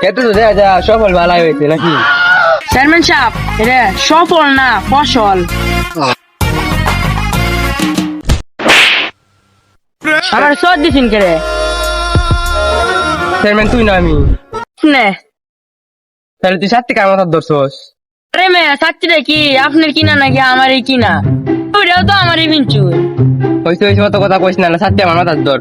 এত তো দেখা যা সফল ভালাই হয়েছে নাকি? চেয়ারম্যান সাহেব এটা সফল না ফসল। আমার সদ দিছেন কে রে? চেয়ারম্যান তুই না আমি? নে তাহলে তুই 7 টাকা মাথার ধরছস। আরে মে সাচ্চিটা কি আপনার কিনা নাকি আমারই কিনা? ওইটাও তো আমারই বিঞ্চু। হইছে হইছে অত কথা কইস না, 7 টাকা আমার মাথার ধর।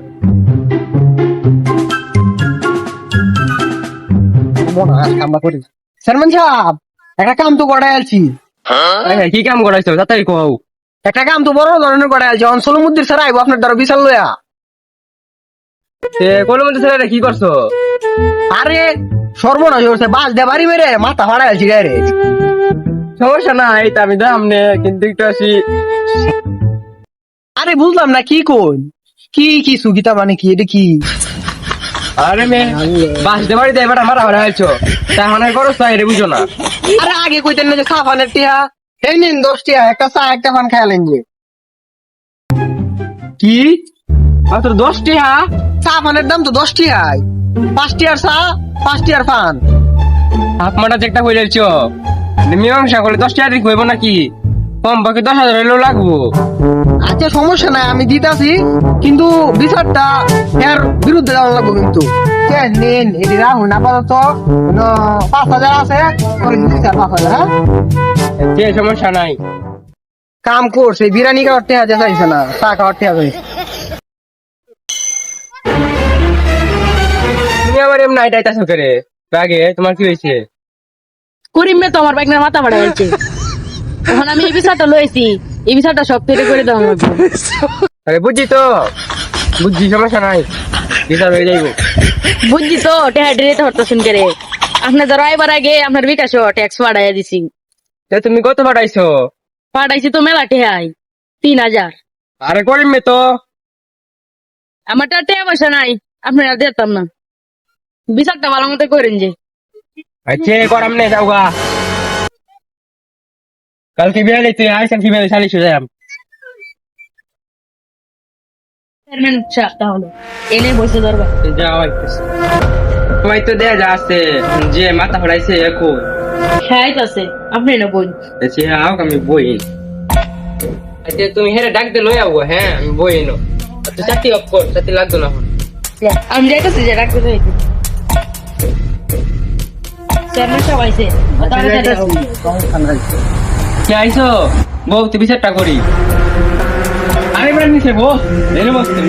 চেয়ারম্যান সাহেব একটা কাম তো করে আলছি। কি কাম করাইছো তাড়াতাড়ি কও। একটা কাম তো বড় ধরনের করে আলছি। অনসলমুদ্দির স্যার আইবো আপনার দ্বারা বিশাল লয়া। সে কোন মধ্যে ছেলে কি করছো? আরে সর্বনাশ হয়েছে, বাস দিয়ে বাড়ি মেরে মাথা ফাড়া আলছি গায়ে। সমস্যা না, এই তো আমি দাম নে, কিন্তু একটু আসি। আরে বুঝলাম না কি কোন কি সুগিতা মানে কি এটা কি? আরে মে বাস দে বাড়ি দে এবার আমার হারা আইছো তা হানার করছ তাই রে বুঝো না। আরে আগে কইতেন না যে চা ফানের টিহা, এই নিন 10 টিহা, একটা চা একটা ফান খাইলেন যে। কি মাত্র 10 টাকা? চা ফানের দাম তো 10 টিহাই। 5 টিহার চা 5 টিহার ফান। হাফ মাটা চেকটা হয়ে যাচ্ছ, মীমাংসা করলে 10 টাকা হইব নাকি? কম বাকি 10,000 হইলেও লাগবো। আচ্ছা সমস্যা নাই, আমি দিতাছি, কিন্তু বিচারটা এর বিরুদ্ধে যাওয়া লাগবো কিন্তু। নিন এটি রাখুন আপাতত। 5,000 আছে, পরে বিচার 5,000। হ্যাঁ যে সমস্যা নাই। কাম করছে, বিরিয়ানি খাওয়ার টেহা যা চাইছে না, চা খাওয়ার টেহা চাইছে। তুমি আবার এমন নাইট আইতাছো করে আগে, তোমার কি হয়েছে? করিম মে তো আমার বাইকনার মাথা ফাড়া হয়েছে। এখন আমি এই বিচারটা লইছি, এই বিচারটা সব থেকে করে দেওয়া লাগবে। আরে বুঝছি তো, বুঝছি, সমস্যা নাই, বিচার হয়ে যাইব। বুঝছি তো টেহা ডেরিতে হরতেছেন কে রে? আপনার ধরো আইবার আগে আপনার বিকাশও ট্যাক্স পাঠাইয়া দিছি। তুমি কত পাঠাইছো? পাঠাইছি তো মেলা টেহাই 3,000। আরে করিম মে তো আমার টেহা পয়সা নাই, আপনারা দিতাম না। বিচারটা ভালো মতো করেন যে। আচ্ছা করাম নে, যাও গা। কালকে বিয়ালে তুই আইসাম ফিমেল শালিশ হয়ে যাম। চেয়ারম্যান সাহেব তাহলে এনে বসে দরবার। যাও তোমায় তো দেয়া যা আছে যে মাথা ফড়াইছে এখন। হ্যাঁ আছে, আপনি না বই। আচ্ছা আও আমি বই। আচ্ছা তুমি হেরে ডাক দে লই আও। হ্যাঁ আমি বই এনো। আচ্ছা চাটি অফ কর, চাটি লাগতো না। আমি যাইতেছি যে ডাকতে যাইতে। চেয়ারম্যান সাহেব আইছে, তাড়াতাড়ি আও। কে আইছো? বউ তুই বিচারটা করি। আরে বেড়া নিচে বউ এনে বসতে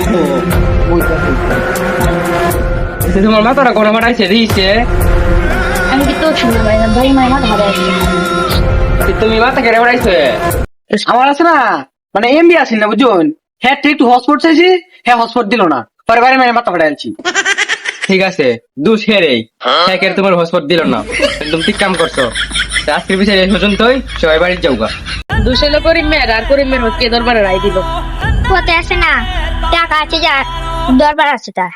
তো তোমার মাথাটা কোনো ফাটাইছে দিয়েছে। আমি কি তো শুনলাম ভাই মাই মাথা ফাড়া আছে। তুমি মাথা কেড়ে ফাটাইছো? আমার আছে না, মানে এমবি আসেন না বুঝুন, হ্যাঁ একটু হটস্পট চাইছি, হ্যাঁ হটস্পট দিল না, পরে বাড়ি মেরে মাথা ফাটাই আলছি। ঠিক আছে দুষ হেরেই হ্যাঁ তোমার হসপট দিল না, একদম ঠিক কাম করছো। আজকের বিষয় এই পর্যন্তই, সবাই বাড়ির যাওগা। দুশেলো করিম মেয়ের আর করিম মেয়ের হচ্ছে দরবারে রায় দিল। কোথায় আছে না, টাকা আছে, যা দরবার আছে তার।